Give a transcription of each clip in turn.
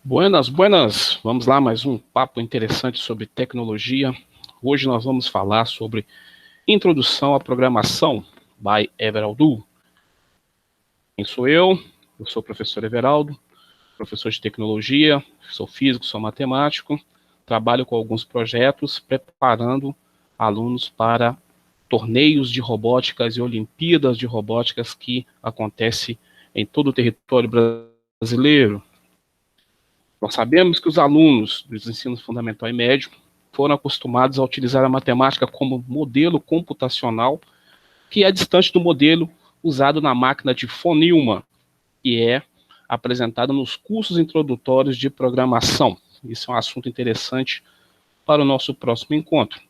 Buenas, buenas! Vamos lá, mais um papo interessante sobre tecnologia. Hoje nós vamos falar sobre Introdução à Programação, by Everaldo. Quem sou eu? Eu sou o professor Everaldo, professor de tecnologia, sou físico, sou matemático, trabalho com alguns projetos preparando alunos para torneios de robóticas e Olimpíadas de robóticas que acontecem em todo o território brasileiro. Nós sabemos que os alunos dos ensinos fundamental e médio foram acostumados a utilizar a matemática como modelo computacional, que é distante do modelo usado na máquina de von Neumann, que é apresentado nos cursos introdutórios de programação. Isso é um assunto interessante para o nosso próximo encontro.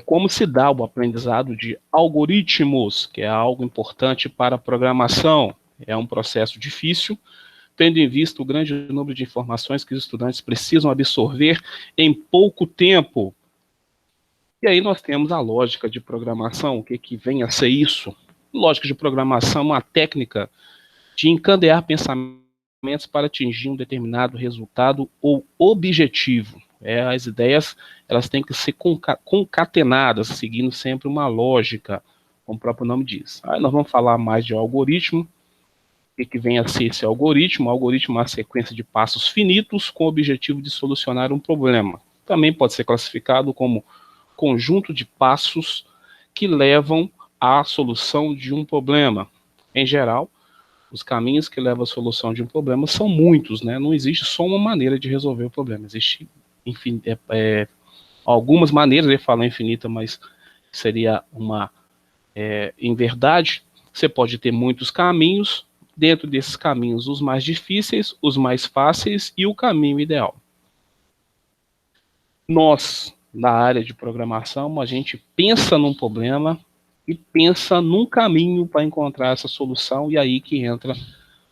Como se dá o aprendizado de algoritmos, que é algo importante para a programação. É um processo difícil, tendo em vista o grande número de informações que os estudantes precisam absorver em pouco tempo. E aí nós temos a lógica de programação, o que vem a ser isso? Lógica de programação é uma técnica de encadear pensamentos para atingir um determinado resultado ou objetivo. As ideias elas têm que ser concatenadas, seguindo sempre uma lógica, como o próprio nome diz. Aí nós vamos falar mais de algoritmo. O que vem a ser esse algoritmo? O algoritmo é uma sequência de passos finitos com o objetivo de solucionar um problema. Também pode ser classificado como conjunto de passos que levam à solução de um problema. Em geral, os caminhos que levam à solução de um problema são muitos, né? Não existe só uma maneira de resolver o problema. Existem algumas maneiras, eu ia falar infinita, mas seria uma... em verdade, você pode ter muitos caminhos. Dentro desses caminhos, os mais difíceis, os mais fáceis e o caminho ideal. Nós, na área de programação, a gente pensa num problema e pensa num caminho para encontrar essa solução, e aí que entra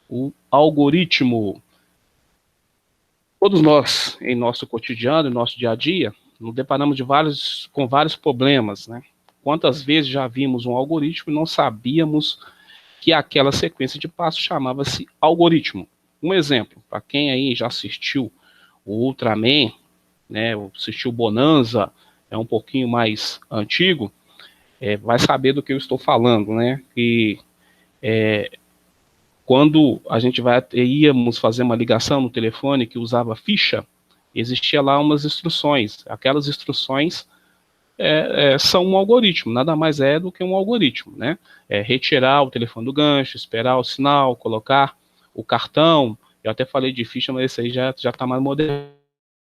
o algoritmo. Todos nós, em nosso cotidiano, em nosso dia a dia, nos deparamos com vários problemas, né? Quantas vezes já vimos um algoritmo e não sabíamos que aquela sequência de passos chamava-se algoritmo. Um exemplo, para quem aí já assistiu o Ultraman, né, assistiu Bonanza, é um pouquinho mais antigo, vai saber do que eu estou falando, né? E quando a gente íamos fazer uma ligação no telefone que usava ficha, existia lá umas instruções. Aquelas instruções são um algoritmo, nada mais é do que um algoritmo, né? Retirar o telefone do gancho, esperar o sinal, colocar o cartão. Eu até falei de ficha, mas esse aí já está mais moderno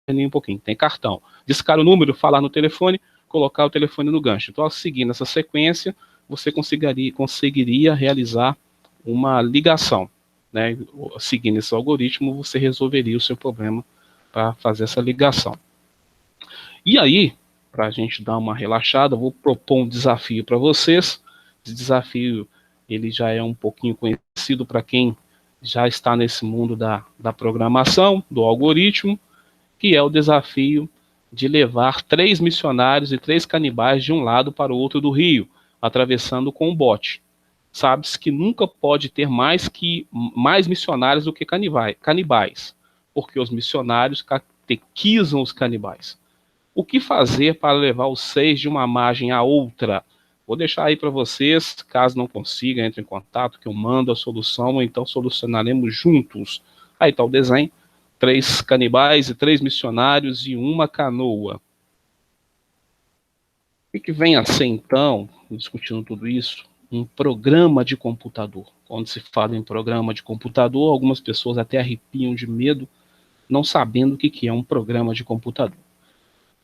um pouquinho. Tem cartão. Discar o número, falar no telefone, colocar o telefone no gancho. Então, seguindo essa sequência, você conseguiria realizar uma ligação, né? Seguindo esse algoritmo, você resolveria o seu problema para fazer essa ligação. E aí, para a gente dar uma relaxada, vou propor um desafio para vocês. Esse desafio ele já é um pouquinho conhecido para quem já está nesse mundo da programação, do algoritmo, que é o desafio de levar 3 missionários e 3 canibais de um lado para o outro do rio, atravessando com um bote. Sabe-se que nunca pode ter mais missionários do que canibais, porque os missionários catequizam os canibais. O que fazer para levar os 6 de uma margem à outra? Vou deixar aí para vocês, caso não consiga, entre em contato, que eu mando a solução, ou então solucionaremos juntos. Aí está o desenho, 3 canibais e 3 missionários e uma canoa. O que vem a ser, então, discutindo tudo isso? Um programa de computador. Quando se fala em programa de computador, algumas pessoas até arrepiam de medo, não sabendo o que é um programa de computador.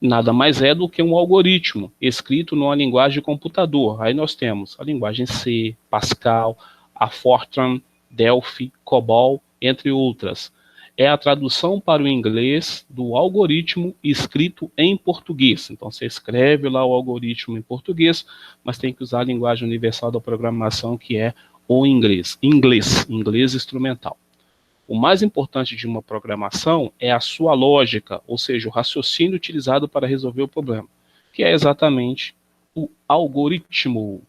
Nada mais é do que um algoritmo escrito numa linguagem de computador. Aí nós temos a linguagem C, Pascal, a Fortran, Delphi, COBOL, entre outras. É a tradução para o inglês do algoritmo escrito em português. Então você escreve lá o algoritmo em português, mas tem que usar a linguagem universal da programação, que é o inglês instrumental. O mais importante de uma programação é a sua lógica, ou seja, o raciocínio utilizado para resolver o problema, que é exatamente o algoritmo.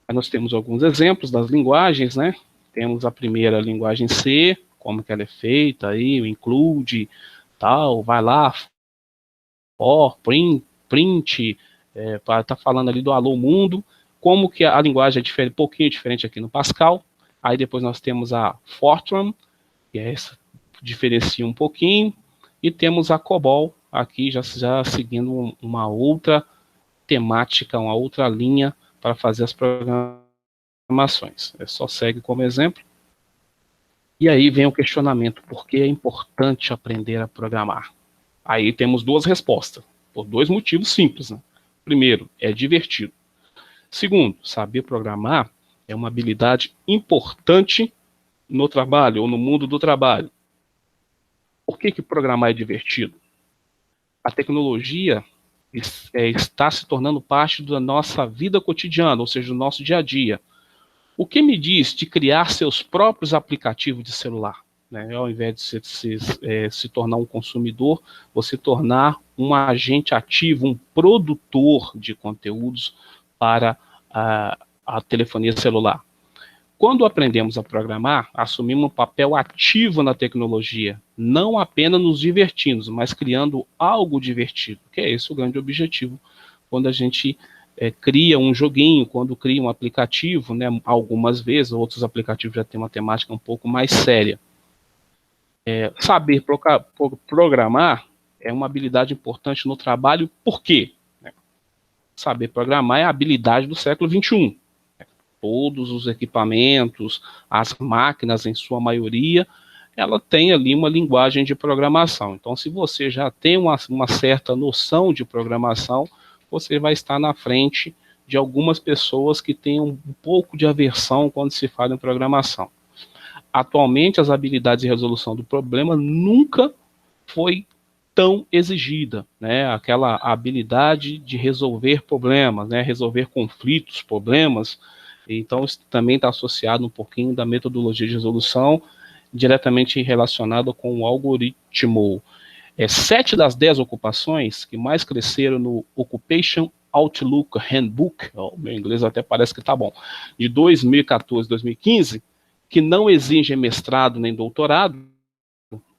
Aí nós temos alguns exemplos das linguagens, né? Temos a primeira linguagem C, como que ela é feita, aí, o include, tal, vai lá, for, print, tá falando ali do Alô Mundo, como que a linguagem é um pouquinho diferente aqui no Pascal. Aí depois nós temos a Fortran, que é essa, diferencia um pouquinho, e temos a COBOL, aqui já seguindo uma outra temática, uma outra linha para fazer as programações. Só segue como exemplo. E aí vem o questionamento, por que é importante aprender a programar? Aí temos duas respostas, por dois motivos simples, né? Primeiro, é divertido. Segundo, saber programar é uma habilidade importante no trabalho ou no mundo do trabalho. Por que programar é divertido? A tecnologia está se tornando parte da nossa vida cotidiana, ou seja, do nosso dia a dia. O que me diz de criar seus próprios aplicativos de celular? Né? Ao invés de se tornar um consumidor, você tornar um agente ativo, um produtor de conteúdos para a telefonia celular. Quando aprendemos a programar, assumimos um papel ativo na tecnologia, não apenas nos divertindo, mas criando algo divertido, que é esse o grande objetivo. Quando a gente cria um joguinho, quando cria um aplicativo, né, algumas vezes, outros aplicativos já têm uma temática um pouco mais séria. Saber programar é uma habilidade importante no trabalho, por quê? Saber programar é a habilidade do século XXI. Todos os equipamentos, as máquinas em sua maioria, ela tem ali uma linguagem de programação. Então, se você já tem uma certa noção de programação, você vai estar na frente de algumas pessoas que têm um pouco de aversão quando se fala em programação. Atualmente, as habilidades de resolução do problema nunca foi tão exigida, né? Aquela habilidade de resolver problemas, né? Resolver conflitos, problemas. Então, isso também está associado um pouquinho da metodologia de resolução, diretamente relacionada com o algoritmo. 7 das 10 ocupações que mais cresceram no Occupation Outlook Handbook, meu inglês até parece que está bom, de 2014 2015, que não exigem mestrado nem doutorado,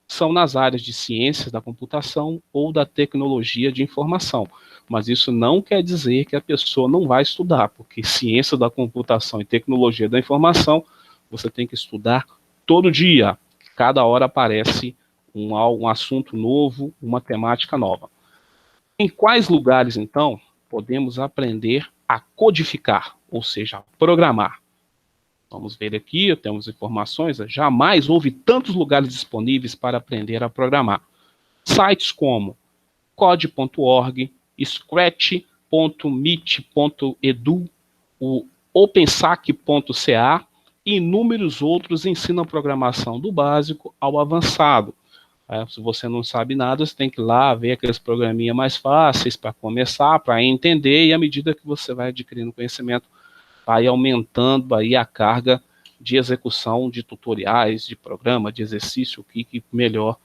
são nas áreas de ciências da computação ou da tecnologia de informação. Mas isso não quer dizer que a pessoa não vai estudar, porque ciência da computação e tecnologia da informação, você tem que estudar todo dia. Cada hora aparece um assunto novo, uma temática nova. Em quais lugares, então, podemos aprender a codificar, ou seja, a programar? Vamos ver aqui, temos informações. Jamais houve tantos lugares disponíveis para aprender a programar. Sites como code.org, scratch.meet.edu, o opensac.ca e inúmeros outros ensinam programação do básico ao avançado. Se você não sabe nada, você tem que ir lá ver aqueles programinhas mais fáceis para começar, para entender, e à medida que você vai adquirindo conhecimento, vai aumentando aí a carga de execução de tutoriais, de programa, de exercício, o que melhor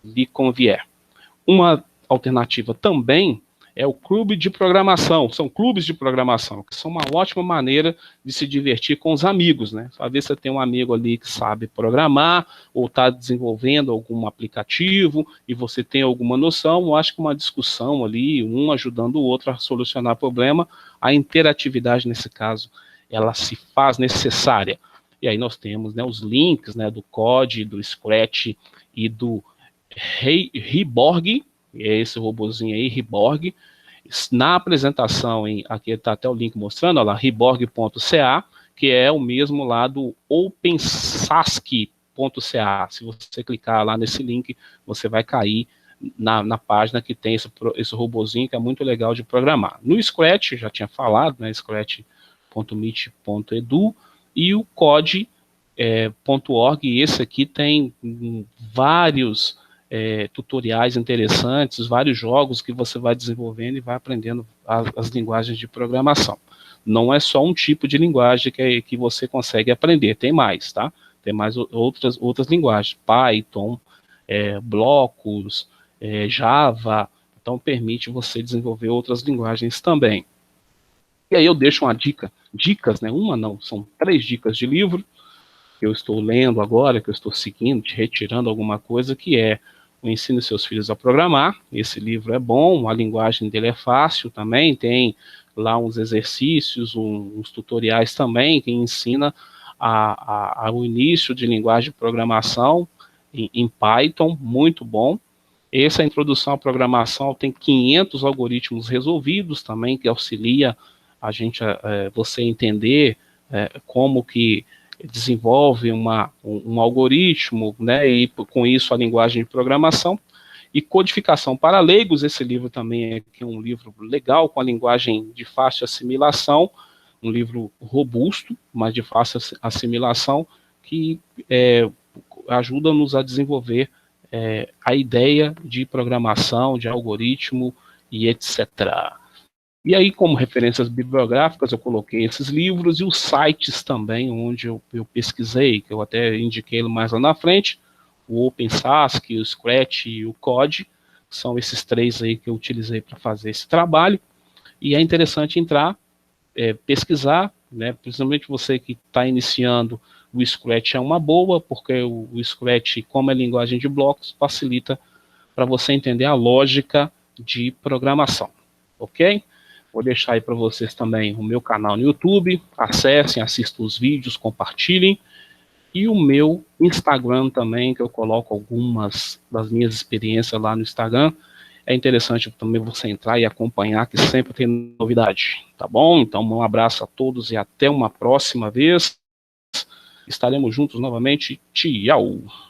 lhe convier. Uma alternativa também é o clube de programação, são clubes de programação, que são uma ótima maneira de se divertir com os amigos, né? Às vezes você tem um amigo ali que sabe programar, ou está desenvolvendo algum aplicativo, e você tem alguma noção, eu acho que uma discussão ali, um ajudando o outro a solucionar o problema, a interatividade nesse caso, ela se faz necessária. E aí nós temos, né, os links, né, do COD, do Scratch e do Reborg, esse robozinho aí, Reborg. Na apresentação, aqui está até o link mostrando, olha lá, reborg.ca, que é o mesmo lá do opensask.ca. Se você clicar lá nesse link, você vai cair na página que tem esse robozinho, que é muito legal de programar. No Scratch, já tinha falado, né, scratch.meet.edu, e o code.org, esse aqui tem vários tutoriais interessantes, vários jogos que você vai desenvolvendo e vai aprendendo as linguagens de programação. Não é só um tipo de linguagem que você consegue aprender, tem mais, tá? Tem mais outras linguagens, Python, blocos, Java, então permite você desenvolver outras linguagens também. E aí eu deixo uma dicas, né? Uma não, são 3 dicas de livro. que eu estou lendo agora, que eu estou seguindo, retirando alguma coisa, que é o Ensine Seus Filhos a Programar. Esse livro é bom, a linguagem dele é fácil também, tem lá uns exercícios, uns tutoriais também, que ensina o início de linguagem de programação em Python, muito bom. Essa introdução à programação tem 500 algoritmos resolvidos também, que auxilia a gente, você entender como que desenvolve um algoritmo, né, e com isso a linguagem de programação. E Codificação para Leigos, esse livro também é um livro legal, com a linguagem de fácil assimilação, um livro robusto, mas de fácil assimilação, que ajuda-nos a desenvolver a ideia de programação, de algoritmo e etc. E aí, como referências bibliográficas, eu coloquei esses livros e os sites também, onde eu pesquisei, que eu até indiquei mais lá na frente, o OpenSASC, o Scratch e o Code, são esses três aí que eu utilizei para fazer esse trabalho, e é interessante entrar, pesquisar, né, principalmente você que está iniciando, o Scratch é uma boa, porque o Scratch, como é linguagem de blocos, facilita para você entender a lógica de programação, ok? Vou deixar aí para vocês também o meu canal no YouTube, acessem, assistam os vídeos, compartilhem, e o meu Instagram também, que eu coloco algumas das minhas experiências lá no Instagram. É interessante também você entrar e acompanhar, que sempre tem novidade, tá bom? Então, um abraço a todos e até uma próxima vez. Estaremos juntos novamente. Tchau!